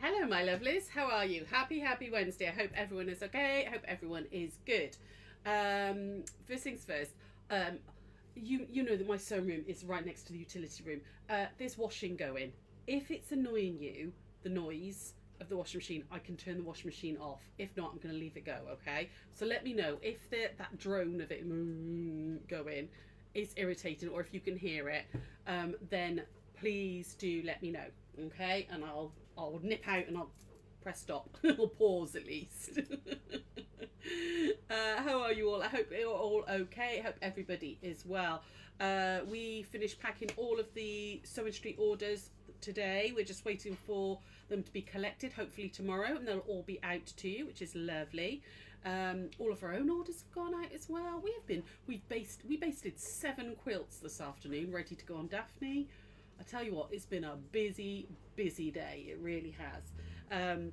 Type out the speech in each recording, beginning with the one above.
Hello, my lovelies. How are you? Happy Wednesday. I hope everyone is okay. I hope everyone is good. First things first. You know that my sewing room is right next to the utility room. There's washing going. If it's annoying you, the noise of the washing machine, I can turn the washing machine off. If not, I'm going to leave it go. Okay. So let me know if that drone of it going is irritating, or if you can hear it. Then please do let me know. Okay, and I'll nip out and I'll press stop or pause at least. How are you all? I hope you're all okay. I hope everybody is well. We finished packing all of the Sewing Street orders today. We're just waiting for them to be collected, hopefully tomorrow, and they'll all be out to you, which is lovely. All of our own orders have gone out as well. We basted 7 quilts this afternoon, ready to go on Daphne. I tell you what, it's been a busy day. It really has.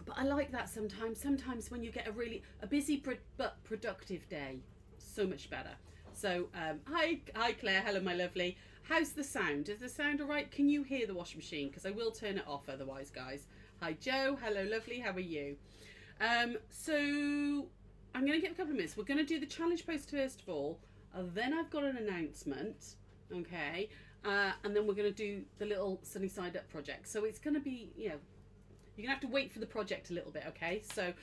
But I like that sometimes. Sometimes when you get a busy but productive day, so much better. So hi Claire, hello my lovely. How's the sound? Is the sound all right? Can you hear the washing machine? Because I will turn it off otherwise, guys. Hi Joe, hello lovely. How are you? So I'm going to give a couple of minutes. We're going to do the challenge post first of all. Then I've got an announcement. Okay. And then we're going to do the little Sunny Side Up project. So it's going to be, you're going to have to wait for the project a little bit, okay? So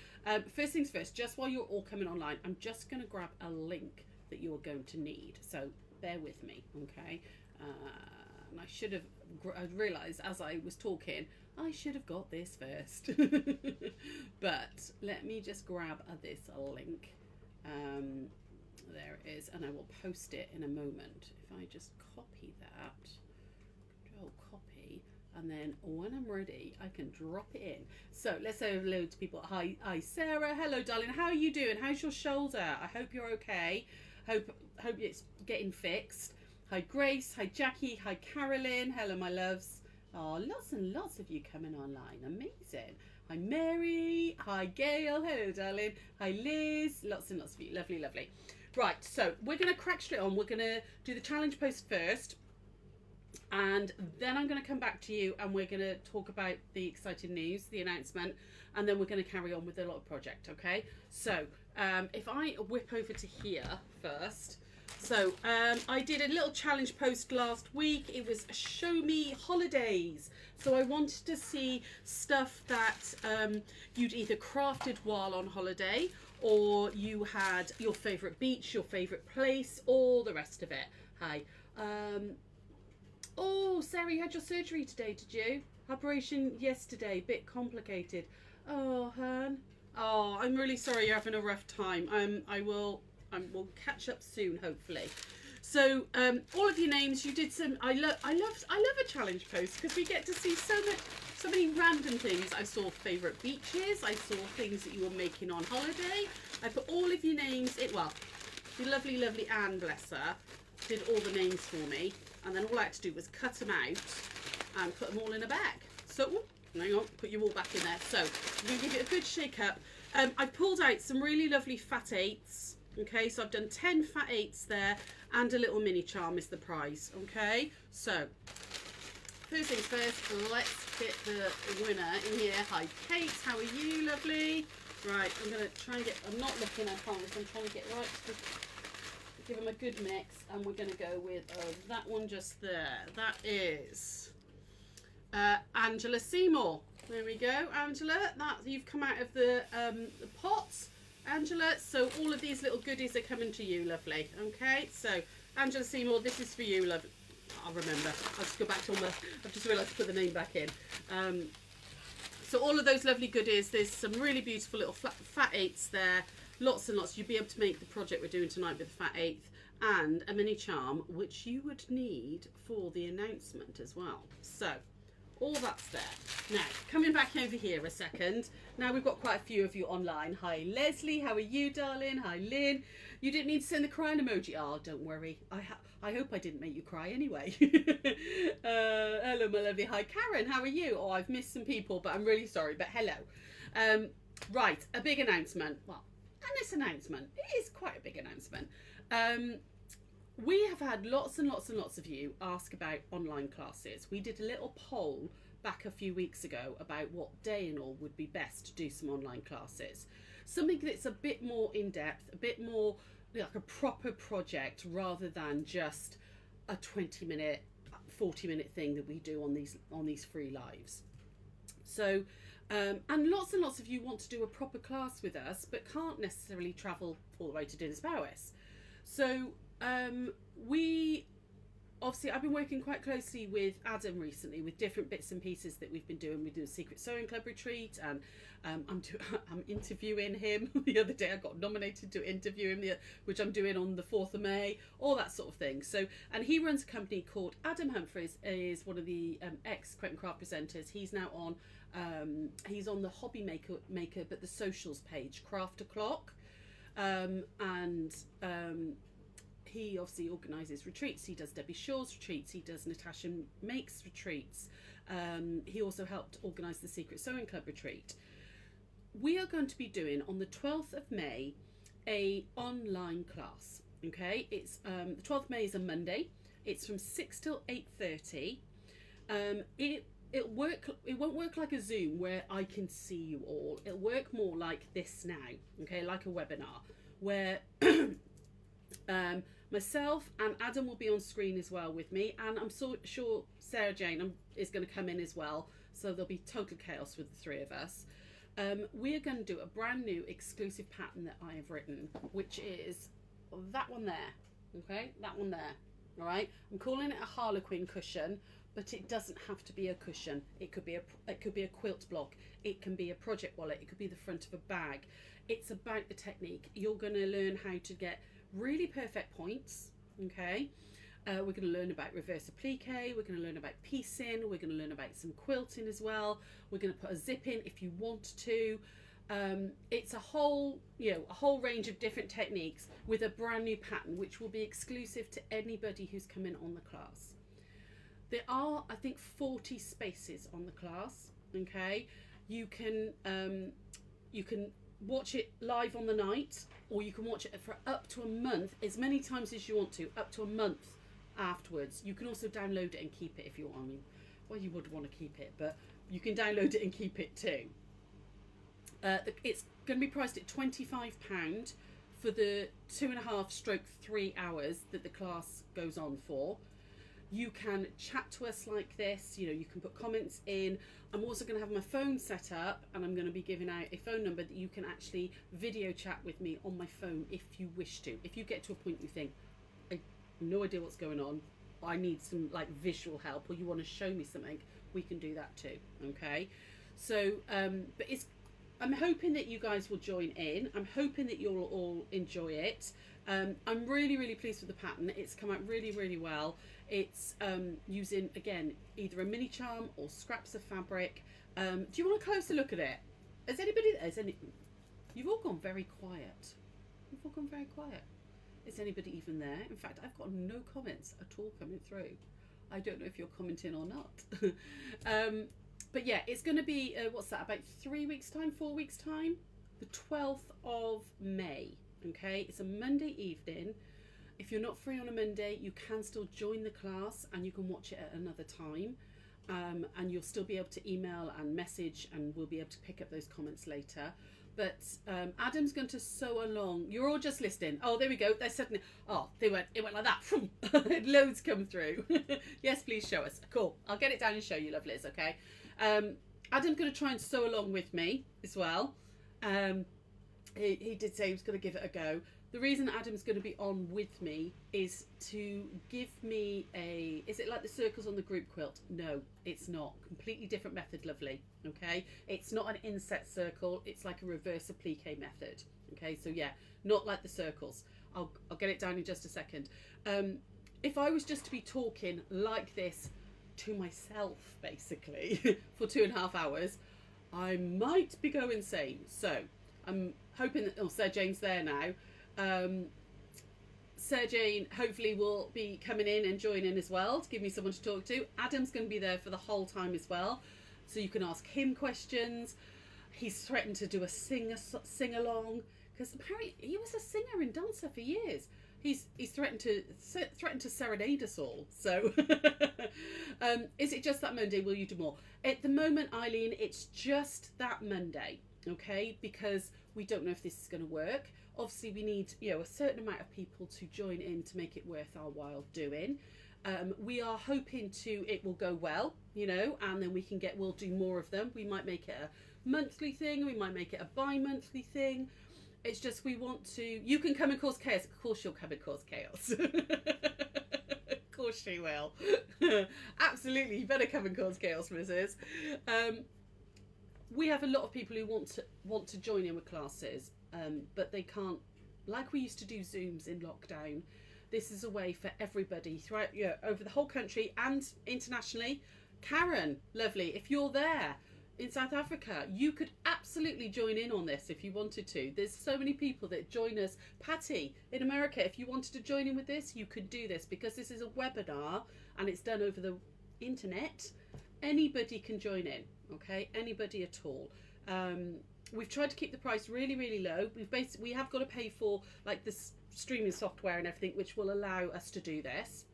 first things first, just while you're all coming online, I'm just going to grab a link that you're going to need. So bear with me, okay? And I realised as I was talking, I should have got this first. But let me just grab this link. There it is, and I will post it in a moment. If I just copy that, Control copy, and then when I'm ready, I can drop it in. So let's say hello to people. Hi Sarah, hello darling. How are you doing? How's your shoulder? I hope you're okay. Hope it's getting fixed. Hi Grace, hi Jackie, hi Carolyn. Hello my loves. Oh, lots and lots of you coming online. Amazing. Hi Mary, hi Gail. Hello darling. Hi Liz. Lots and lots of you. Lovely. Right, so we're going to crack straight on. We're going to do the challenge post first, and then I'm going to come back to you and we're going to talk about the exciting news, the announcement, and then we're going to carry on with the little project, okay? So if I whip over to here first. So I did a little challenge post last week. It was show me holidays. So I wanted to see stuff that you'd either crafted while on holiday, or you had your favourite beach, your favourite place, all the rest of it. Hi. Oh, Sarah, you had your surgery today, did you? Operation yesterday, bit complicated. Oh, hun. Oh, I'm really sorry you're having a rough time. We'll catch up soon, hopefully. So all of your names, you did some. I love a challenge post because we get to see so many random things. I saw favourite beaches. I saw things that you were making on holiday. I put all of your names in. Well, the lovely Anne, bless her, did all the names for me, and then all I had to do was cut them out and put them all in a bag. So hang on, put you all back in there. So I'm going to give it a good shake up. I've pulled out some really lovely fat 8s. Okay, so I've done 10 fat 8s there, and a little mini charm is the prize. Okay, so first things first, let's get the winner in here. Hi Kate, how are you, lovely? Right, I'm going to try and get, I'm not looking, I promise, I'm trying to get right to give them a good mix, and we're going to go with that one just there. That is Angela Seymour. There we go, Angela. That you've come out of the pot, Angela. So all of these little goodies are coming to you, lovely. Okay, so Angela Seymour, this is for you, lovely. I'll remember. I'll just go back to I've just realised to put the name back in. So all of those lovely goodies. There's some really beautiful little fat 8s there. Lots and lots. You'll be able to make the project we're doing tonight with the fat 8th, and a mini charm, which you would need for the announcement as well. So all that's there. Now, coming back over here a second. Now we've got quite a few of you online. Hi Leslie, how are you, darling? Hi Lynn. You didn't need to send the crying emoji. Oh, don't worry. I hope I didn't make you cry anyway. Hello, my lovely. Hi Karen, how are you? Oh, I've missed some people, but I'm really sorry. But hello. Right, a big announcement. Well, and this announcement, it is quite a big announcement. We have had lots and lots and lots of you ask about online classes. We did a little poll back a few weeks ago about what day and all would be best to do some online classes. Something that's a bit more in depth, a bit more like a proper project rather than just a 20-minute, 40-minute thing that we do on these free lives. So, and lots of you want to do a proper class with us, but can't necessarily travel all the way to Dinas Powys. So, obviously, I've been working quite closely with Adam recently with different bits and pieces that we've been doing. We do a Secret Sewing Club retreat, and I'm interviewing him. The other day I got nominated to interview him, which I'm doing on the 4th of May, all that sort of thing. So, and he runs a company called Adam Humphreys, is one of the ex-Crepe and Craft presenters. He's now on, he's on the Hobby Maker, but the socials page, Craft O'Clock. He obviously organises retreats. He does Debbie Shaw's retreats. He does Natasha Makes retreats. He also helped organise the Secret Sewing Club retreat. We are going to be doing on the 12th of May a online class. Okay, it's the 12th of May is a Monday. It's from 6 till 8:30. It won't work like a Zoom where I can see you all. It'll work more like this now. Okay, like a webinar where. Myself and Adam will be on screen as well with me, and I'm sure Sarah Jane is going to come in as well, so there'll be total chaos with the three of us. We are going to do a brand new exclusive pattern that I have written, which is that one there. Okay, that one there. All right, I'm calling it a Harlequin cushion, but it doesn't have to be a cushion. It could be a quilt block. It can be a project wallet. It could be the front of a bag. It's about the technique. You're going to learn how to get really perfect points. Okay, we're going to learn about reverse applique. We're going to learn about piecing. We're going to learn about some quilting as well. We're going to put a zip in if you want to. It's a whole range of different techniques with a brand new pattern, which will be exclusive to anybody who's come in on the class. There are, I think, 40 spaces on the class. Okay, you can watch it live on the night, or you can watch it for up to a month, as many times as you want to, up to a month afterwards. You can also download it and keep it if you want. I mean, well, you would want to keep it, but you can download it and keep it too. It's going to be priced at £25 for the 2.5/3 hours that the class goes on for. You can chat to us like this, you can put comments in. I'm also going to have my phone set up, and I'm going to be giving out a phone number that you can actually video chat with me on my phone if you wish to. If you get to a point you think, I have no idea what's going on, I need some visual help, or you want to show me something, we can do that too. Okay, so but I'm hoping that you guys will join in. I'm hoping that you'll all enjoy it. I'm really pleased with the pattern. It's come out really well. It's using, again, either a mini charm or scraps of fabric. Do you want a closer look at it? You've all gone very quiet. You've all gone very quiet. Is anybody even there? In fact, I've got no comments at all coming through. I don't know if you're commenting or not. But yeah, it's going to be, what's that, about 3 weeks time, 4 weeks time? The 12th of May, okay? It's a Monday evening. If you're not free on a Monday, you can still join the class and you can watch it at another time. And you'll still be able to email and message, and we'll be able to pick up those comments later. But Adam's going to sew along. You're all just listening. Oh, there we go. They're suddenly, it went like that. Loads come through. Yes, please show us. Cool. I'll get it down and show you, lovelies, okay? Adam's going to try and sew along with me as well. He did say he was going to give it a go. The reason Adam's going to be on with me is to give me is it like the circles on the group quilt? No, it's not. Completely different method, lovely. Okay, it's not an inset circle. It's like a reverse applique method. Okay, so yeah, not like the circles. I'll get it down in just a second. If I was just to be talking like this to myself, basically, for 2.5 hours, I might be going insane. So I'm hoping that, Sarah Jane's there now. Sarah Jane hopefully will be coming in and joining as well to give me someone to talk to. Adam's going to be there for the whole time as well, so you can ask him questions. He's threatened to do a sing along, because apparently he was a singer and dancer for years. He's threatened to serenade us all. So, is it just that Monday? Will you do more? At the moment, Eileen, it's just that Monday, okay? Because we don't know if this is going to work. Obviously, we need, you know, a certain amount of people to join in to make it worth our while doing. We are hoping it will go well, you know, and then we'll do more of them. We might make it a monthly thing. We might make it a bi-monthly thing. It's just we want to... You can come and cause chaos. Of course you'll come and cause chaos. Of course she will. Absolutely. You better come and cause chaos, Mrs. We have a lot of people who want to join in with classes, but they can't... Like we used to do Zooms in lockdown. This is a way for everybody throughout, you know, over the whole country and internationally. Karen, lovely. If you're there in South Africa, you could absolutely join in on this if you wanted to. There's so many people that join us. Patty in America, if you wanted to join in with this, you could do this because this is a webinar and it's done over the internet. Anybody can join in, okay? Anybody at all. We've tried to keep the price really, really low. We have got to pay for like this streaming software and everything, which will allow us to do this.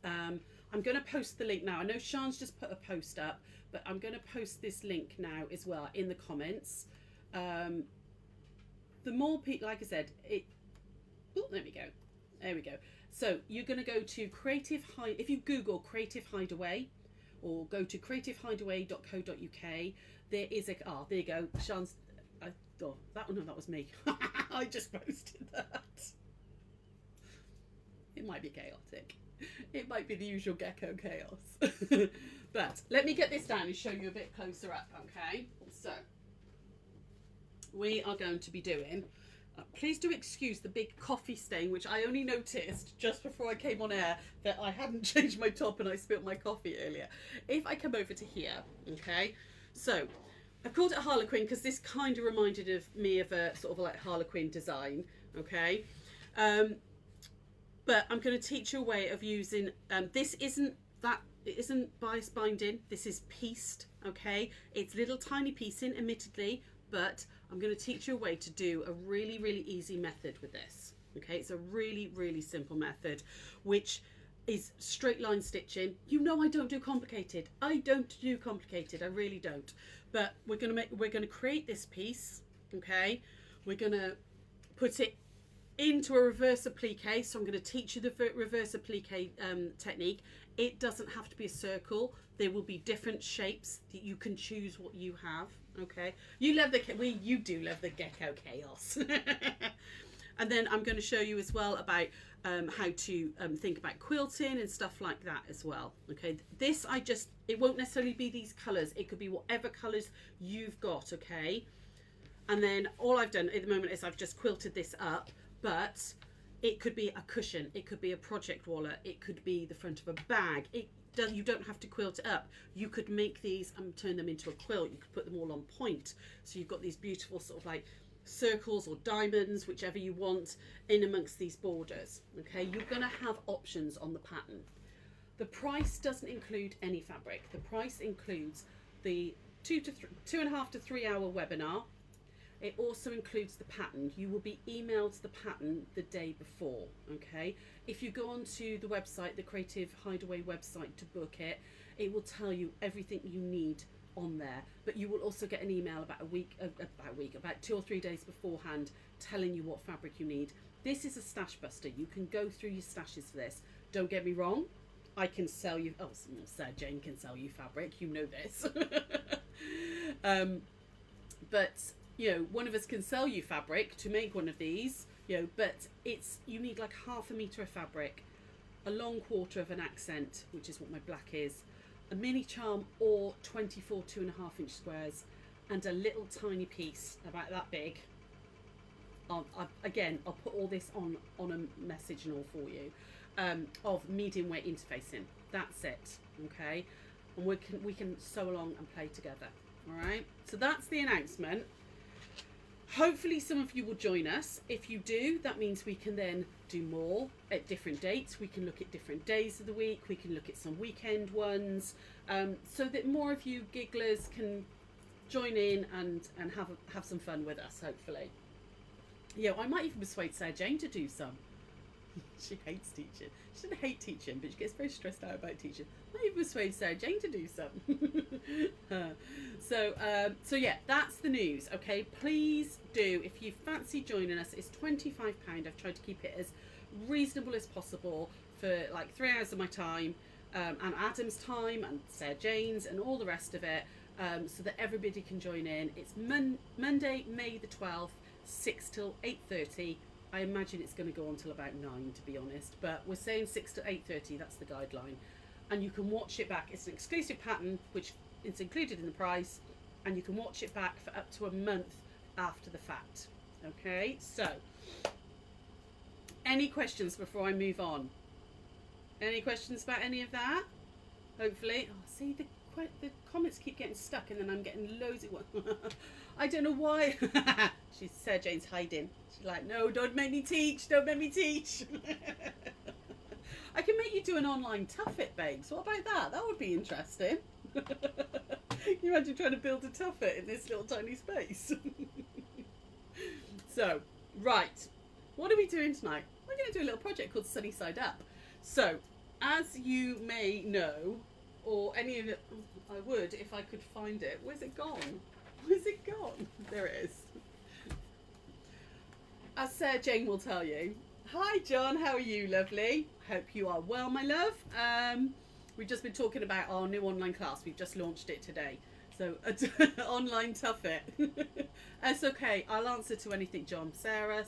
I'm going to post the link now. I know Sean's just put a post up, but I'm going to post this link now as well in the comments. The more people, like I said, there we go. There we go. So you're going to go to if you Google Creative Hideaway or go to creativehideaway.co.uk, there is there you go. Sean's, no, that was me. I just posted that. It might be chaotic. It might be the usual Gecko chaos. But let me get this down and show you a bit closer up, okay? So, we are going to be doing... please do excuse the big coffee stain, which I only noticed just before I came on air that I hadn't changed my top and I spilt my coffee earlier. If I come over to here, okay? So, I've called it Harlequin because this kind of reminded me of a sort of like Harlequin design, okay? But I'm going to teach you a way of using, it isn't bias binding, this is pieced, okay? It's little tiny piecing, admittedly, but I'm going to teach you a way to do a really, really easy method with this, okay? It's a really, really simple method, which is straight line stitching. You know I don't do complicated. I don't do complicated, I really don't. But we're going to create this piece, okay? We're going to put it into a reverse applique. So I'm going to teach you the reverse applique technique. It doesn't have to be a circle. There will be different shapes that you can choose what you have, okay? You do love the Gecko chaos. And then I'm going to show you as well about how to think about quilting and stuff like that as well, okay? It won't necessarily be these colours. It could be whatever colours you've got, okay? And then all I've done at the moment is I've just quilted this up, but it could be a cushion, it could be a project wallet, it could be the front of a bag. You don't have to quilt it up. You could make these and turn them into a quilt. You could put them all on point. So you've got these beautiful sort of like circles or diamonds, whichever you want, in amongst these borders, okay? You're going to have options on the pattern. The price doesn't include any fabric. The price includes the 2.5 to 3 hour webinar. It also includes the pattern. You will be emailed the pattern the day before, okay? If you go onto the website, the Creative Hideaway website, to book it, it will tell you everything you need on there. But you will also get an email about 2 or 3 days beforehand telling you what fabric you need. This is a stash buster. You can go through your stashes for this. Don't get me wrong. I can sell you, Sarah Jane can sell you fabric. You know this. But you know, one of us can sell you fabric to make one of these, you know, but you need like 1/2 meter of fabric, a long quarter of an accent, which is what my black is, a mini charm or 24 2.5 inch squares, and a little tiny piece about that big. I'll put all this on a message and all for you, of medium weight interfacing. That's it, okay? And we can sew along and play together, all right? So that's the announcement. Hopefully some of you will join us. If you do, that means we can then do more at different dates. We can look at different days of the week. We can look at some weekend ones, so that more of you gigglers can join in and have some fun with us, hopefully. Yeah, I might even persuade Sarah Jane to do some. She hates teaching. She doesn't hate teaching, but she gets very stressed out about teaching. Maybe persuade Sarah Jane to do some. So yeah, that's the news. Okay, please do, if you fancy joining us, it's £25. I've tried to keep it as reasonable as possible for like 3 hours of my time, and Adam's time and Sarah Jane's and all the rest of it, so that everybody can join in. It's Monday, May the 12th, 6 till 8:30. I imagine it's going to go on till about 9, to be honest, but we're saying 6 to 8:30, that's the guideline. And you can watch it back. It's an exclusive pattern, which is included in the price, and you can watch it back for up to a month after the fact. Okay, so any questions before I move on? Any questions about any of that? Hopefully. Oh, see, the comments keep getting stuck, and then I'm getting loads of I don't know why. She's Sarah Jane's hiding. She's like, no, don't make me teach. Don't make me teach. I can make you do an online tuffet, babes. What about that? That would be interesting. Can you imagine trying to build a tuffet in this little tiny space? So, right. What are we doing tonight? We're going to do a little project called Sunny Side Up. So, as you may know, or any of it, I would if I could find it. Where's it gone? Where's it gone? There it is. As Sarah Jane will tell you. Hi John, how are you, lovely? Hope you are well, my love. We've just been talking about our new online class. We've just launched it today. So, online tuffet. That's okay. I'll answer to anything, John. Sara,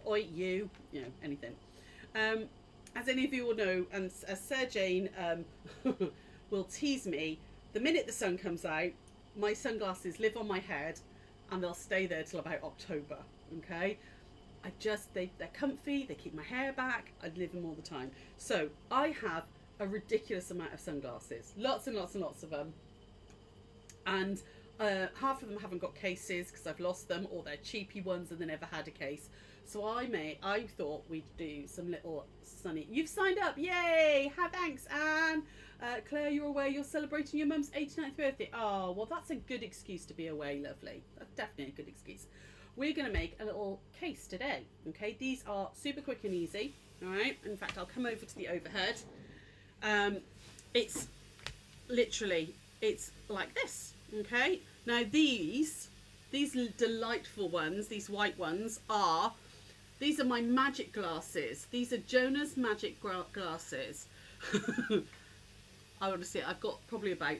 oi, you know, anything. As any of you will know, and as Sarah Jane will tease me, the minute the sun comes out, my sunglasses live on my head and they'll stay there till about October, okay? They're comfy, they keep my hair back, I live them all the time. So I have a ridiculous amount of sunglasses, lots and lots and lots of them. And half of them haven't got cases because I've lost them, or they're cheapy ones and they never had a case. So I thought we'd do some little sunny. You've signed up, yay! Thanks, Anne. Claire, you're away. You're celebrating your mum's 89th birthday. Oh, well, that's a good excuse to be away, lovely. That's definitely a good excuse. We're going to make a little case today. Okay, these are super quick and easy. All right. In fact, I'll come over to the overhead. It's literally, it's like this. Okay. Now these delightful ones, these white ones these are my magic glasses. These are Jonah's magic glasses. I honestly, I've got probably about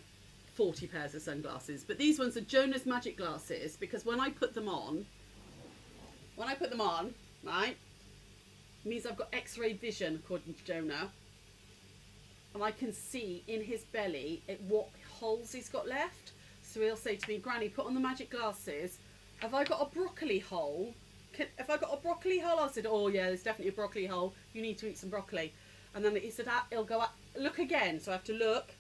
40 pairs of sunglasses, but these ones are Jonah's magic glasses because when I put them on, right, it means I've got X-ray vision according to Jonah, and I can see in his belly what holes he's got left. So he'll say to me, Granny, put on the magic glasses. Have I got a broccoli hole? If I got a broccoli hole? I said, oh yeah, there's definitely a broccoli hole. You need to eat some broccoli. And then he said, he'll go up, look again. So I have to look.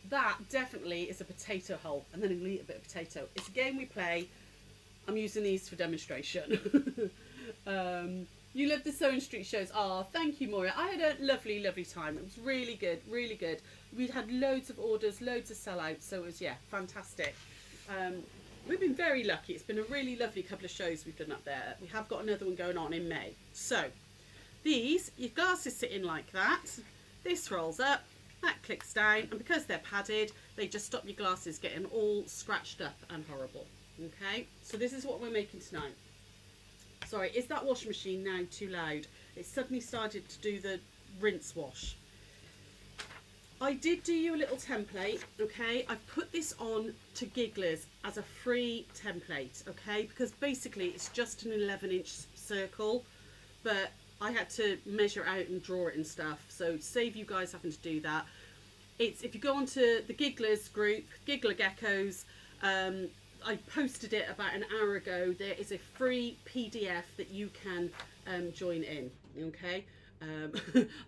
That definitely is a potato hole. And then he'll eat a bit of potato. It's a game we play. I'm using these for demonstration. You love the Sewing Street shows. Oh, thank you, Moira. I had a lovely, lovely time. It was really good, really good. We'd had loads of orders, loads of sellouts. So it was, yeah, fantastic. We've been very lucky. It's been a really lovely couple of shows we've done up there. We have got another one going on in May. So these, your glasses sit in like that. This rolls up, that clicks down, and because they're padded, they just stop your glasses getting all scratched up and horrible. Okay, so this is what we're making tonight. Sorry, is that washing machine now too loud? It suddenly started to do the rinse wash. I did do you a little template, okay? I've put this on to Gigglers as a free template, okay? Because basically it's just an 11-inch circle, but I had to measure out and draw it and stuff. So save you guys having to do that. It's, if you go onto the Gigglers group, Giggler Geckos, I posted it about an hour ago. There is a free PDF that you can join in, okay?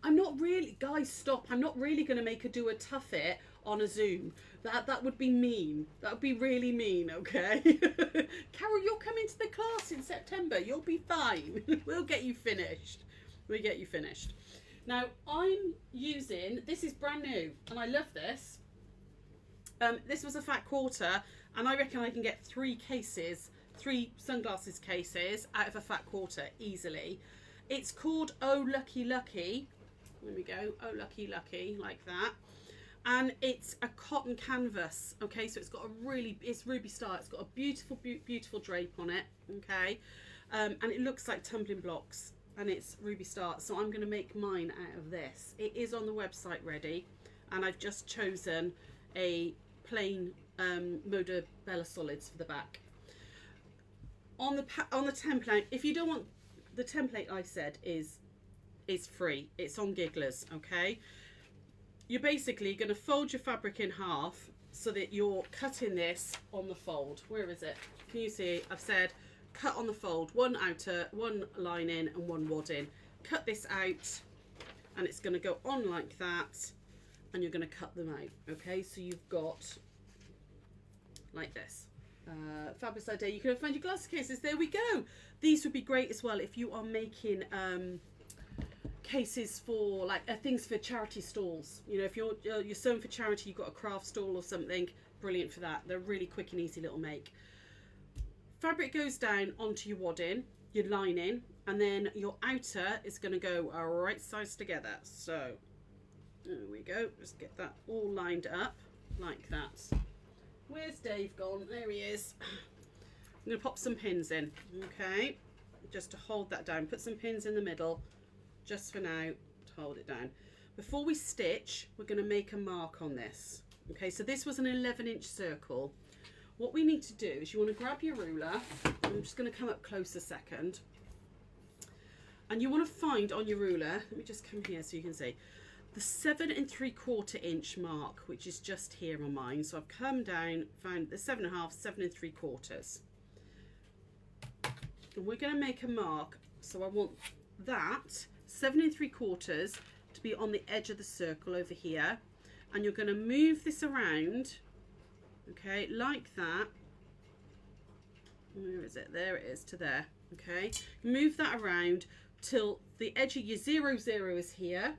I'm not really, guys, stop. I'm not really going to make her do a tuffet on a Zoom. That would be mean. That would be really mean, okay? Carol, you're coming to the class in September. You'll be fine. We'll get you finished. We'll get you finished. Now, I'm using, this is brand new, and I love this. This was a fat quarter, and I reckon I can get 3 sunglasses cases out of a fat quarter easily. It's called Oh Lucky Lucky. There we go. Oh Lucky Lucky, like that. And it's a cotton canvas. Okay, so it's got it's Ruby Star. It's got a beautiful, beautiful drape on it. Okay, and it looks like tumbling blocks. And it's Ruby Star. So I'm going to make mine out of this. It is on the website ready, and I've just chosen a plain Moda Bella Solids for the back. On the template, if you don't want the template, I said is free. It's on Gigglers. Okay, you're basically going to fold your fabric in half so that you're cutting this on the fold. Where is it? Can you see? I've said cut on the fold, one outer, one lining and one wadding. Cut this out and it's going to go on like that, and you're going to cut them out. Okay, so you've got like this. Fabulous idea. You can find your glass cases. There we go. These would be great as well if you are making cases for like things for charity stalls. You know, if you're sewing for charity, you've got a craft stall or something, brilliant for that. They're really quick and easy little make. Fabric goes down onto your wadding, your lining, and then your outer is going to go right sides together. So there we go. Just get that all lined up like that. Where's Dave gone? There he is. I'm going to pop some pins in, okay, just to hold that down. Put some pins in the middle just for now to hold it down. Before we stitch, we're going to make a mark on this. Okay, so this was an 11-inch circle. What we need to do is you want to grab your ruler. I'm just going to come up close a second. And you want to find on your ruler, let me just come here so you can see, the 7 3/4 inch mark, which is just here on mine. So I've come down, found the 7 1/2, 7 3/4. And we're going to make a mark. So I want that 7 3/4 to be on the edge of the circle over here. And you're going to move this around, okay, like that. Where is it? There it is, to there. Okay, move that around till the edge of your 0 0 is here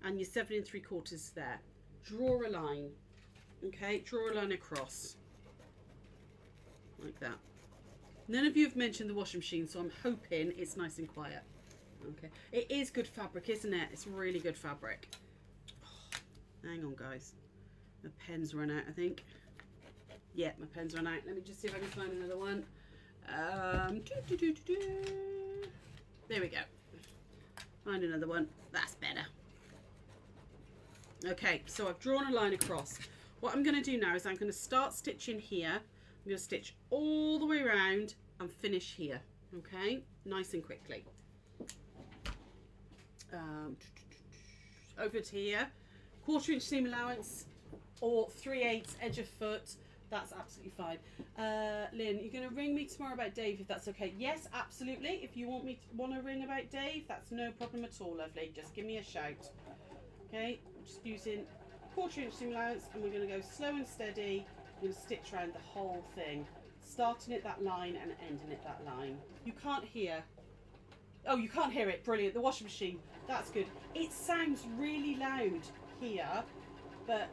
and your 7 3/4 is there. Draw a line, okay, draw a line across like that. None of you have mentioned the washing machine, so I'm hoping it's nice and quiet. Okay, it is good fabric, isn't it? It's really good fabric. Oh, hang on guys, my pen's run out, I think. Yeah, my pen's run out. Let me just see if I can find another one. There we go. Find another one. That's better. Okay, so I've drawn a line across. What I'm going to do now is I'm going to start stitching here. I'm going to stitch all the way around and finish here. Okay, nice and quickly. Over to here. 1/4 inch seam allowance or 3/8 edge of foot. That's absolutely fine. Lynn, you're going to ring me tomorrow about Dave if that's okay. Yes, absolutely. If you want to ring about Dave, that's no problem at all, lovely. Just give me a shout. Okay, I'm just using 1/4 inch seam allowance, and we're going to go slow and steady. We're going to stitch around the whole thing, starting at that line and ending at that line. You can't hear. Oh, you can't hear it. Brilliant. The washing machine. That's good. It sounds really loud here, but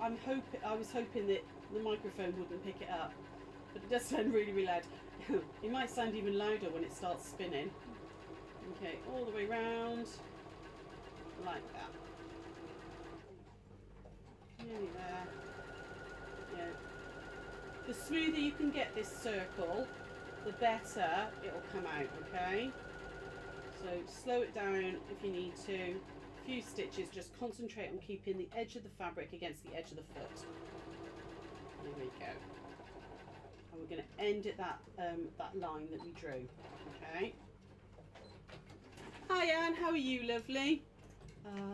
I was hoping that the microphone wouldn't pick it up, but it does sound really, really loud. It might sound even louder when it starts spinning. Okay, all the way round like that. Nearly there. Yeah. The smoother you can get this circle, the better it'll come out, okay? So slow it down if you need to. A few stitches, just concentrate on keeping the edge of the fabric against the edge of the foot. There we go. And we're going to end at that line that we drew. Okay. Hi Anne, how are you, lovely?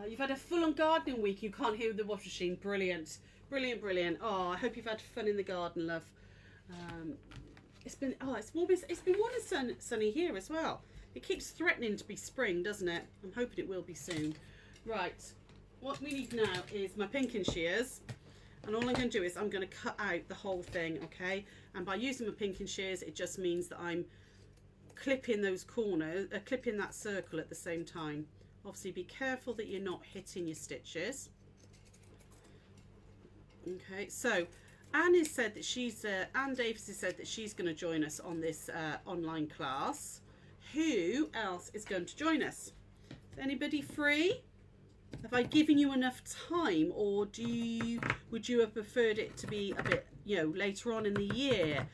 You've had a full-on gardening week. You can't hear the washing machine. Brilliant, brilliant, brilliant. Oh, I hope you've had fun in the garden, love. It's been warm and sunny here as well. It keeps threatening to be spring, doesn't it? I'm hoping it will be soon. Right, what we need now is my pinking shears. And all I'm going to do is I'm going to cut out the whole thing, okay? And by using my pinking shears, it just means that I'm clipping those corners, clipping that circle at the same time. Obviously, be careful that you're not hitting your stitches. Okay, so Anne has said that Anne Davis has said that she's going to join us on this online class. who else is going to join us? Is anybody free? Have I given you enough time, or would you have preferred it to be a bit, later on in the year?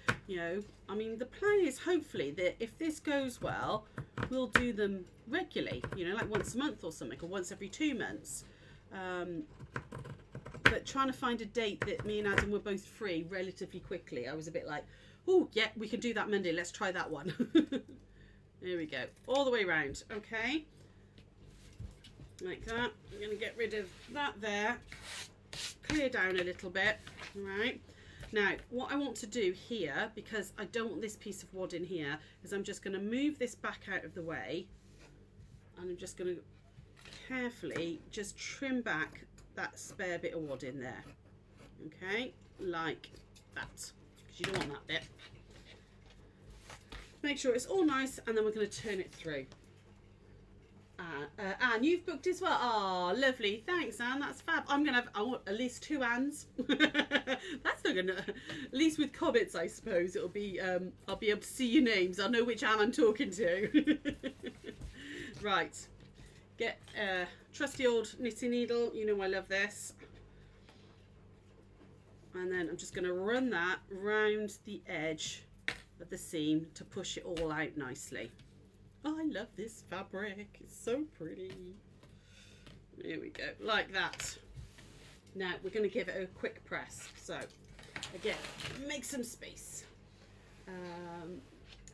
I mean, the plan is hopefully that if this goes well, we'll do them regularly, like once a month or something, or once every 2 months. But trying to find a date that me and Adam were both free relatively quickly. I was a bit like, oh, yeah, we can do that Monday. Let's try that one. There we go. All the way around. Okay. Like that. I'm going to get rid of that there. Clear down a little bit. All right. Now, what I want to do here, because I don't want this piece of wad in here, is I'm just going to move this back out of the way. And I'm just going to carefully just trim back that spare bit of wad in there. Okay, like that. Because you don't want that bit. Make sure it's all nice, and then we're going to turn it through. Anne, you've booked as well. Oh, lovely. Thanks, Anne. That's fab. I want at least 2 Annes. That's not gonna. At least with comments, I suppose it'll be. I'll be able to see your names. I'll know which Anne I'm talking to. Right. Get trusty old knitting needle. You know I love this. And then I'm just going to run that round the edge of the seam to push it all out nicely. Oh, I love this fabric. It's so pretty. There we go. Like that. Now we're going to give it a quick press. So again, make some space.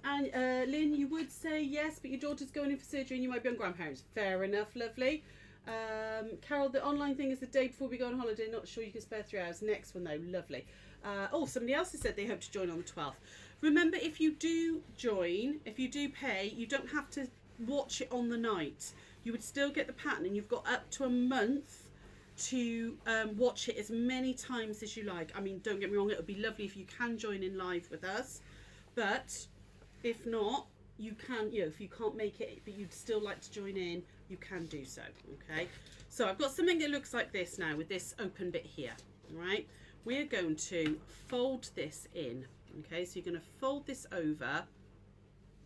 And Lynn, you would say yes, but your daughter's going in for surgery and you might be on grandparents. Fair enough, lovely. Carol, the online thing is the day before we go on holiday. Not sure you can spare 3 hours. Next one though, lovely. Oh, somebody else has said they hope to join on the 12th. Remember, if you do join, if you do pay, you don't have to watch it on the night. You would still get the pattern, and you've got up to a month to watch it as many times as you like. I mean, don't get me wrong, it would be lovely if you can join in live with us, but if not, you can, if you can't make it, but you'd still like to join in, you can do so, okay? So I've got something that looks like this now with this open bit here, all right? We're going to fold this in, okay? So you're going to fold this over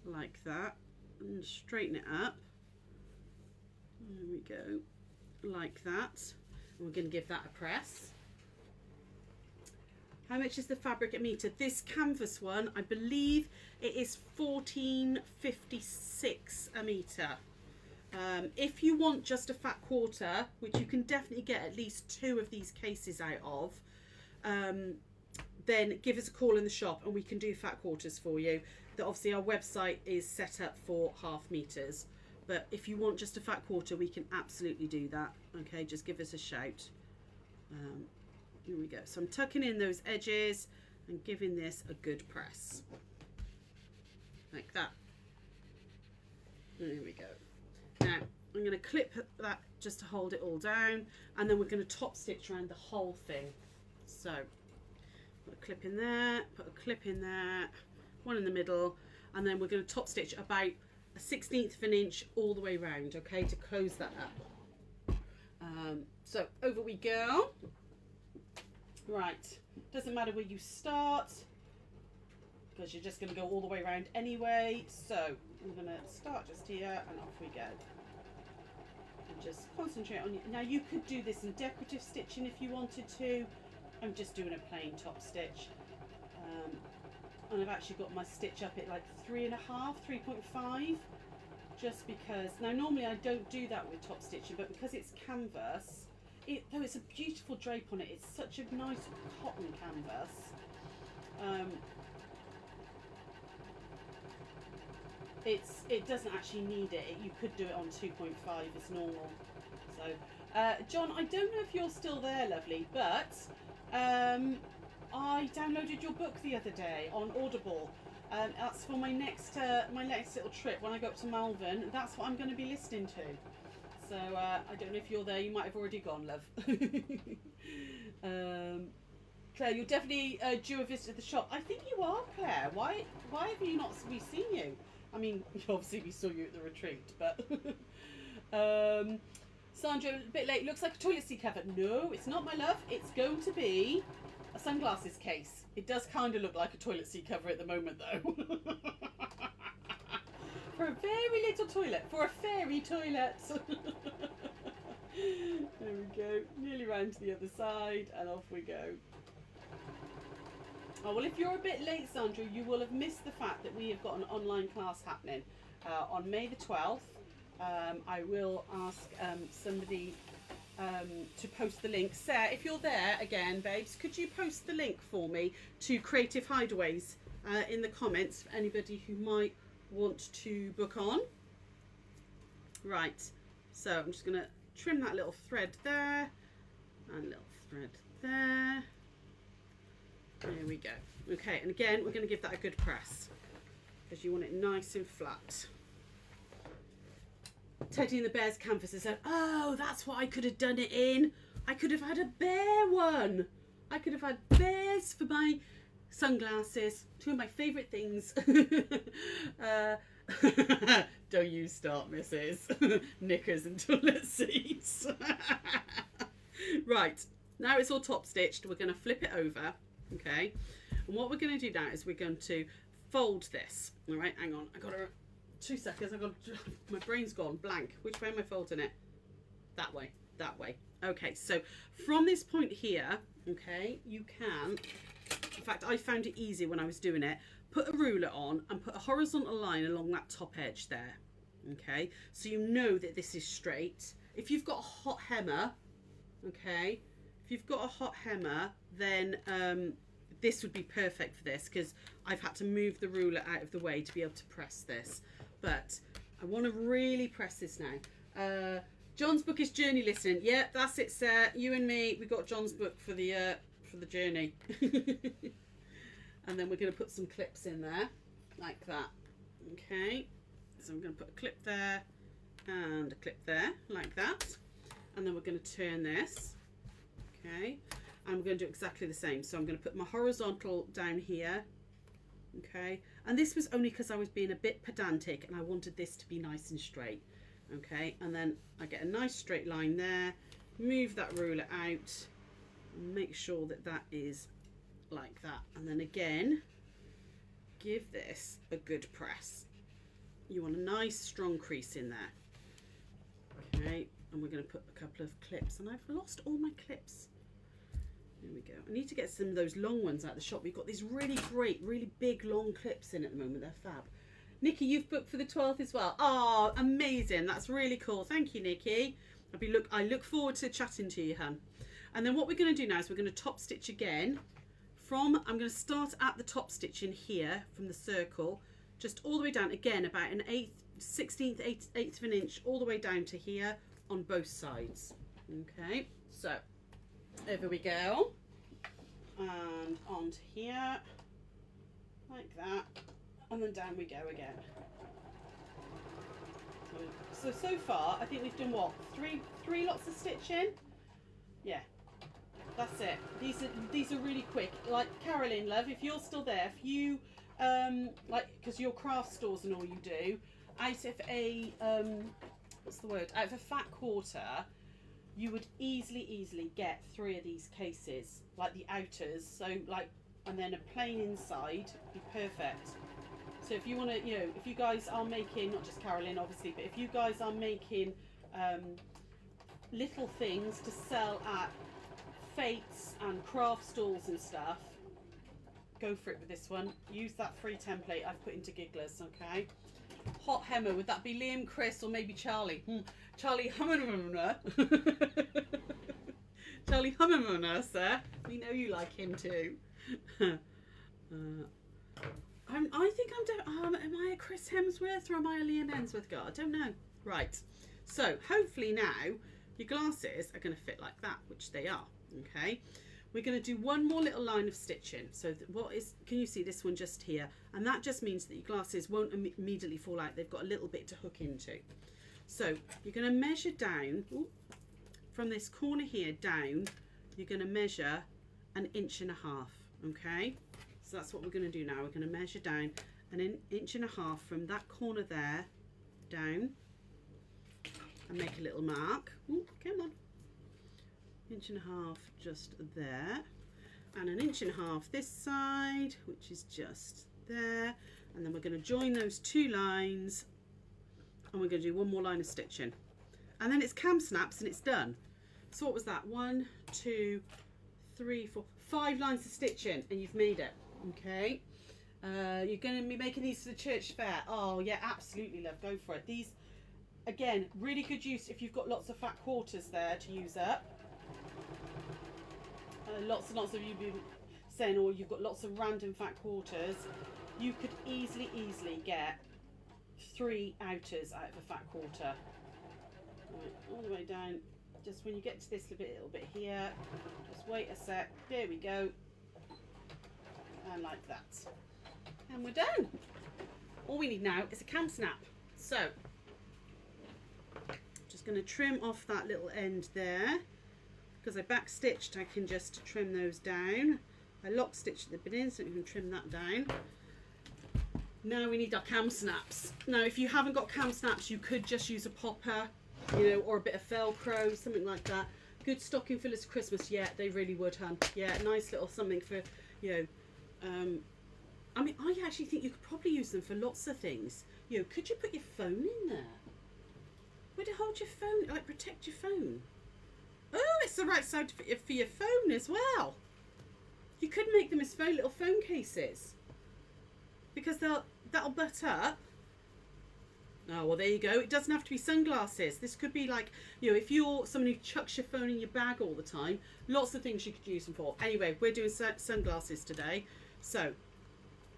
like that and straighten it up. There we go, like that. And we're going to give that a press. How much is the fabric a metre? This canvas one, I believe it is $14.56 a metre. If you want just a fat quarter, which you can definitely get at least 2 of these cases out of, then give us a call in the shop and we can do fat quarters for you. Obviously our website is set up for ½ meters, but if you want just a fat quarter, we can absolutely do that. Okay, just give us a shout. Here we go. So I'm tucking in those edges and giving this a good press. Like that. There we go. Now, I'm going to clip that just to hold it all down, and then we're going to top stitch around the whole thing. So, put a clip in there, put a clip in there, one in the middle, and then we're going to top stitch about a 1/16 of an inch all the way around, okay, to close that up. So, over we go. Right, doesn't matter where you start, because you're just going to go all the way around anyway. So I'm going to start just here and off we go. And just concentrate on it. Now you could do this in decorative stitching if you wanted to. I'm just doing a plain top stitch. And I've actually got my stitch up at like 3.5, 3.5, just because, now normally I don't do that with top stitching, but because it's canvas, though it's a beautiful drape on it, it's such a nice cotton canvas. It doesn't actually need it. You could do it on 2.5 as normal. So, John, I don't know if you're still there, lovely, but I downloaded your book the other day on Audible. That's for my next little trip when I go up to Malvern. That's what I'm going to be listening to. So I don't know if you're there. You might have already gone, love. Claire, you're definitely due a visit to the shop. I think you are, Claire. Why have you not we seen you? I mean, obviously we saw you at the retreat, but Sandra, a bit late. Looks like a toilet seat cover. No, it's not, my love. It's going to be a sunglasses case. It does kind of look like a toilet seat cover at the moment, though. For a very little toilet. For a fairy toilet. There we go. Nearly round to the other side, and off we go. Oh, well, if you're a bit late, Sandra, you will have missed the fact that we have got an online class happening on May the 12th. I will ask somebody to post the link. Sarah, if you're there again, babes, could you post the link for me to Creative Hideaways in the comments for anybody who might want to book on? Right, so I'm just going to trim that little thread there and a little thread there. There we go. Okay, and again, we're going to give that a good press because you want it nice and flat. Teddy and the Bears canvas has said, oh, that's what I could have done it in. I could have had a bear one. I could have had bears for my sunglasses. Two of my favourite things. Don't you start, Mrs. Knickers and toilet seats. Right, now it's all top stitched. We're going to flip it over. Okay, and what we're going to do now is we're going to fold this. All right, hang on, I got to 2 seconds. I got my brain's gone blank. Which way am I folding it? That way, that way. Okay, so from this point here, okay, you can, in fact, I found it easy when I was doing it, put a ruler on and put a horizontal line along that top edge there. Okay, so you know that this is straight. If you've got a hot hemmer, okay, if you've got a hot hemmer, then this would be perfect for this because I've had to move the ruler out of the way to be able to press this. But I want to really press this now. John's book is journey listening. Yeah, that's it, Sarah. You and me, we got John's book for the journey. And then we're going to put some clips in there like that. Okay, so I'm going to put a clip there and a clip there like that. And then we're going to turn this. Okay, and we're going to do exactly the same. So I'm going to put my horizontal down here. Okay, and this was only because I was being a bit pedantic and I wanted this to be nice and straight. Okay, and then I get a nice straight line there, move that ruler out, and make sure that that is like that. And then again, give this a good press. You want a nice strong crease in there. Okay, and we're going to put a couple of clips, and I've lost all my clips. There we go. I need to get some of those long ones out of the shop. We've got these really great, really big long clips in at the moment. They're fab. Nikki, you've booked for the 12th as well. Oh, amazing. That's really cool. Thank you, Nikki. I look forward to chatting to you, hun. And then what we're going to do now is we're going to top stitch again. I'm going to start at the top stitch in here from the circle, just all the way down, again, about an 8th of an inch, all the way down to here on both sides. Okay, so over we go, and onto here, like that, and then down we go again. So far, I think we've done what, three lots of stitching? Yeah, that's it. These are really quick. Like Carolyn, love, if you're still there, if you like, because your craft stores and all you do, out of a what's the word? Out of a fat quarter, you would easily get 3 of these cases, like the outers. So like, and then a plain inside would be perfect. So if you want to, you know, if you guys are making, not just Carolyn obviously, but if you guys are making little things to sell at fates and craft stalls and stuff, go for it with this one. Use that free template I've put into Gigglers, okay? Hot hemmer, would that be Liam, Chris, or maybe Charlie? Charlie Hummermuna. Charlie Hummermuna, sir. We know you like him too. I think am I a Chris Hemsworth or am I a Liam Hemsworth girl? I don't know. Right. So hopefully now your glasses are going to fit like that, which they are. Okay. We're going to do one more little line of stitching. So can you see this one just here? And that just means that your glasses won't immediately fall out. They've got a little bit to hook into. So you're going to measure down from this corner here down. You're going to measure 1.5 inches. Okay. So that's what we're going to do now. We're going to measure down 1.5 inches from that corner there down and make a little mark. Ooh, come on. 1.5 inches just there, and 1.5 inches this side, which is just there, and then we're going to join those 2 lines And we're going to do one more line of stitching. And then it's cam snaps and it's done. So what was that? 1, 2, 3, 4, 5 lines of stitching and you've made it. Okay. You're going to be making these for the church fair. Oh yeah, absolutely, love. Go for it. These, again, really good use if you've got lots of fat quarters there to use up. Lots and lots of you be saying, or you've got lots of random fat quarters. You could easily get 3 outers out of a fat quarter. Right, all the way down. Just when you get to this little bit here, just wait a sec. There we go. And like that. And we're done. All we need now is a cam snap. So, just going to trim off that little end there. Because I back stitched, I can just trim those down. I lock stitched the beginning, so you can trim that down. Now we need our cam snaps. Now, if you haven't got cam snaps, you could just use a popper, you know, or a bit of Velcro, something like that. Good stocking fillers for Christmas. Yeah, they really would, hun. Yeah, nice little something for, you know. I mean, I actually think you could probably use them for lots of things. You know, could you put your phone in there? Would it hold your phone, like protect your phone? Oh, it's the right side for your phone as well. You could make them as little phone cases because that'll butt up. Oh, well, there you go. It doesn't have to be sunglasses. This could be like, you know, if you're someone who chucks your phone in your bag all the time, lots of things you could use them for. Anyway, we're doing sunglasses today. So,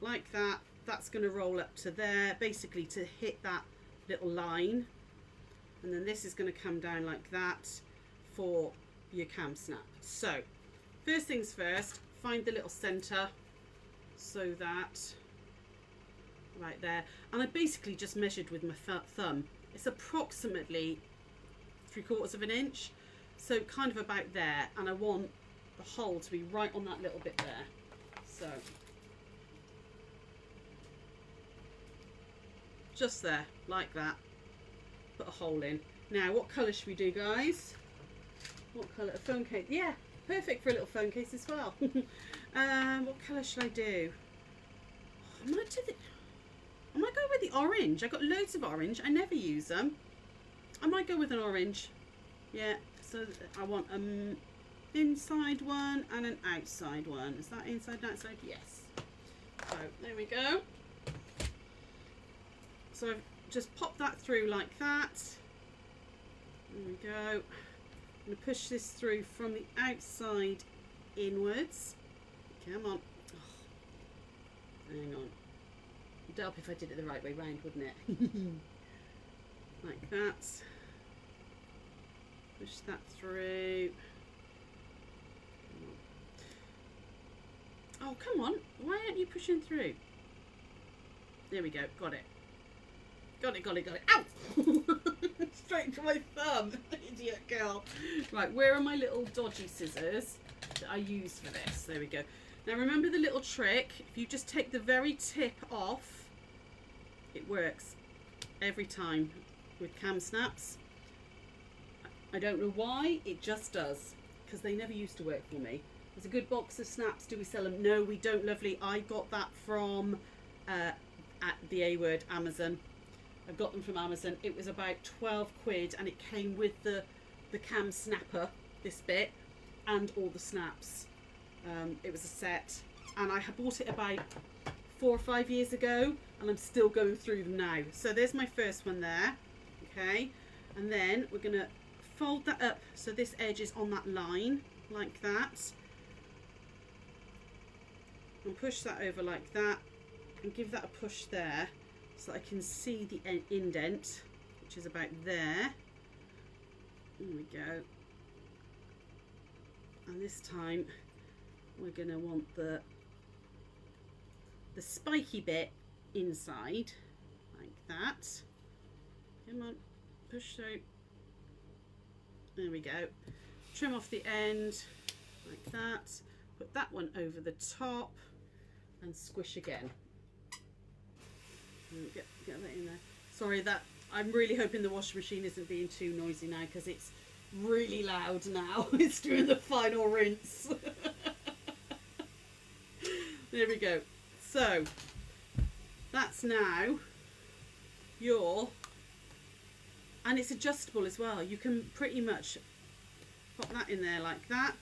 like that, that's going to roll up to there, basically to hit that little line. And then this is going to come down like that for your cam snap. So, first things first, find the little centre, so that, right there. And I basically just measured with my thumb. It's approximately 3/4 of an inch, so kind of about there. And I want the hole to be right on that little bit there. So, just there, like that. Put a hole in. Now, what colour should we do, guys? What colour? A phone case. Yeah, perfect for a little phone case as well. What colour should I do? I might go with the orange. I've got loads of orange. I never use them. I might go with an orange. Yeah, so I want an inside one and an outside one. Is that inside and outside? Yes. So, there we go. So I've just popped that through like that. There we go. I'm going to push this through from the outside inwards. Come on. Oh, hang on. It'd help if I did it the right way round, wouldn't it? Like that. Push that through. Oh, come on. Why aren't you pushing through? There we go. Got it. Got it, got it, got it. Ow! Straight to my thumb. Idiot girl. Right, where are my little dodgy scissors that I use for this? There we go. Now remember the little trick. If you just take the very tip off, it works every time with cam snaps. I don't know why, it just does. Because they never used to work for me. There's a good box of snaps. Do we sell them? No, we don't, lovely. I got that from at the A word, Amazon. I got them from Amazon. It was about 12 quid and it came with the cam snapper, this bit, and all the snaps. It was a set and I had bought it about 4 or 5 years ago and I'm still going through them now. So there's my first one there, okay, and then we're going to fold that up so this edge is on that line like that and push that over like that and give that a push there so I can see the indent, which is about there. There we go. And this time we're going to want the spiky bit inside, like that. Come on, push through. There we go. Trim off the end, like that. Put that one over the top and squish again. Get that in there. Sorry, that I'm really hoping the washing machine isn't being too noisy now because it's really loud now. It's doing the final rinse. There we go. So that's now your And it's adjustable as well. You can pretty much pop that in there like that.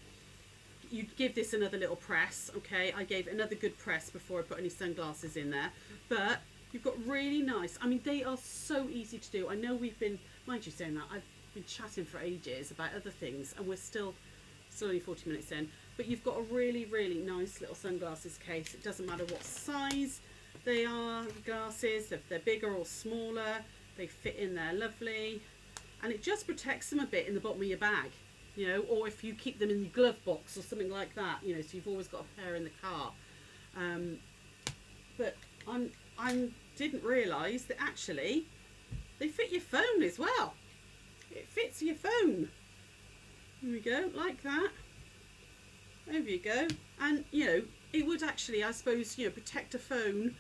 You give this another little press, okay? I gave it another good press before I put any sunglasses in there. But you've got really nice, I mean, they are so easy to do. I know we've been, mind you saying that, I've been chatting for ages about other things and we're still only 40 minutes in. But you've got a really, really nice little sunglasses case. It doesn't matter what size they are, the glasses, if they're bigger or smaller, they fit in there lovely. And it just protects them a bit in the bottom of your bag, you know, or if you keep them in your glove box or something like that, you know, so you've always got a pair in the car. But I didn't realise that actually they fit your phone as well. It fits your phone. There we go, like that. There you go. And, you know, it would actually, I suppose, you know, protect a phone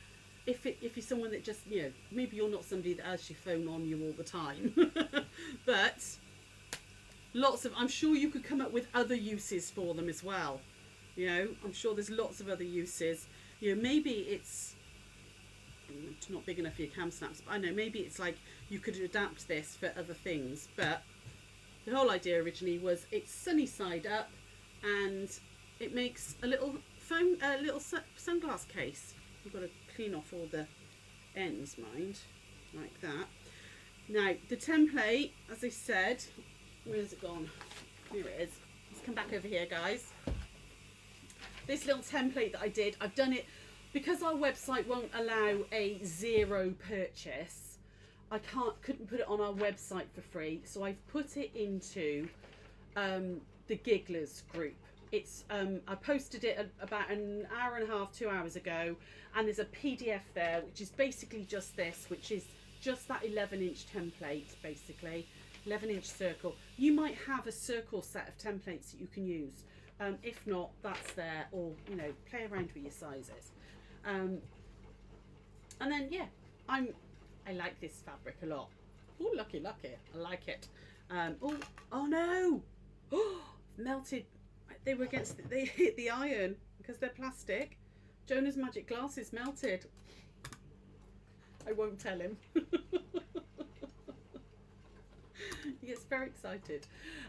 if you're someone that just, you know, maybe you're not somebody that has your phone on you all the time. But lots of, I'm sure you could come up with other uses for them as well. You know, I'm sure there's lots of other uses. You know, maybe it's not big enough for your cam snaps, but I know maybe it's like you could adapt this for other things. But the whole idea originally was it's sunny side up and it makes a little phone, a little sunglass case. You've got to clean off all the ends, mind, like that. Now the template, as I said, where's it gone? Here it is. Let's come back over here, guys. This little template that I did, I've done it because our website won't allow a zero purchase. I couldn't put it on our website for free, so I've put it into the Gigglers group. It's I posted it about an hour and a half, 2 hours ago, and there's a PDF there which is basically just this, which is just that 11-inch template, basically 11-inch circle. You might have a circle set of templates that you can use. If not, that's there, or you know, play around with your sizes. And then yeah, I like this fabric a lot. Oh, lucky, I like it. Oh no! Oh, melted. They were against. They hit the iron because they're plastic. Jonah's magic glasses melted. I won't tell him. He gets very excited.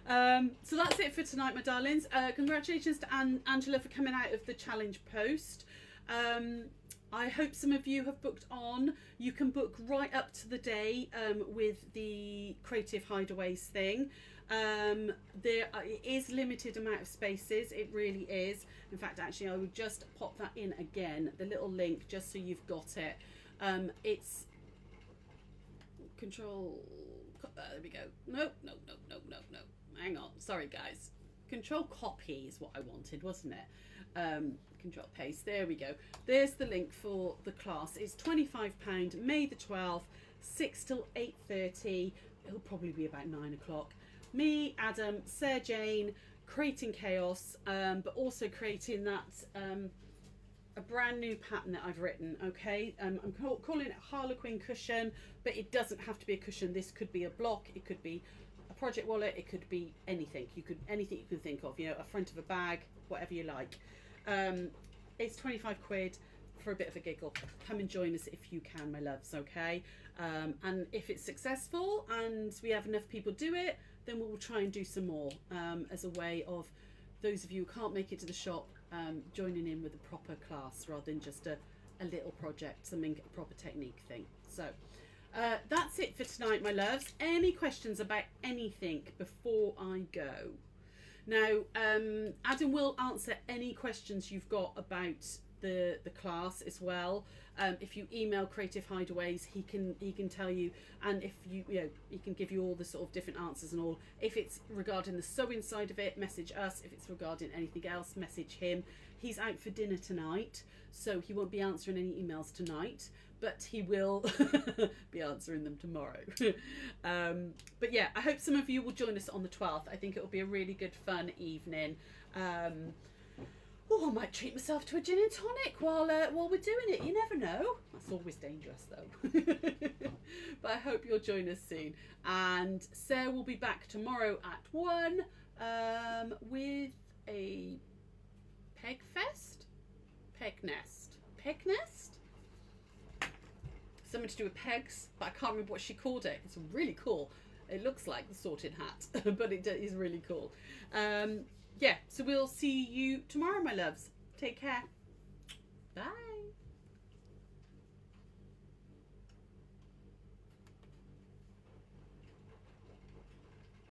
So that's it for tonight, my darlings. Congratulations to Angela for coming out of the challenge post. I hope some of you have booked on. You can book right up to the day with the Creative Hideaways thing. There is limited amount of spaces, it really is. In fact, actually, I would just pop that in again, the little link, just so you've got it. It's control, there we go. No. Hang on, sorry guys. Control copy is what I wanted, wasn't it? Control paste, there we go. There's the link for the class. It's £25, May the 12th, 6 till 8:30. It'll probably be about 9 o'clock. Me, Adam, Sarah Jane, creating chaos, but also creating that a brand new pattern that I've written. Okay, I'm calling it Harlequin cushion, but it doesn't have to be a cushion. This could be a block, it could be a project wallet, it could be anything. Anything you can think of. You know, a front of a bag, whatever you like. It's 25 quid for a bit of a giggle. Come and join us if you can, my loves. Okay, and if it's successful and we have enough people do it, then we'll try and do some more as a way of those of you who can't make it to the shop joining in with a proper class rather than just a little project, a proper technique thing. So that's it for tonight, my loves. Any questions about anything before I go? Now, Adam will answer any questions you've got about the class as well. If you email Creative Hideaways, he can tell you, and if you know, he can give you all the sort of different answers and all. If it's regarding the sewing side of it, message us. If it's regarding anything else, message him. He's out for dinner tonight, so he won't be answering any emails tonight, but he will be answering them tomorrow. But yeah, I hope some of you will join us on the 12th. I think it will be a really good fun evening. Oh, I might treat myself to a gin and tonic while we're doing it. You never know. That's always dangerous, though. But I hope you'll join us soon. And Sarah will be back tomorrow at 1 with a peg nest. Something to do with pegs, but I can't remember what she called it. It's really cool. It looks like the sorted hat, but it is really cool. Yeah, so we'll see you tomorrow, my loves. Take care. Bye.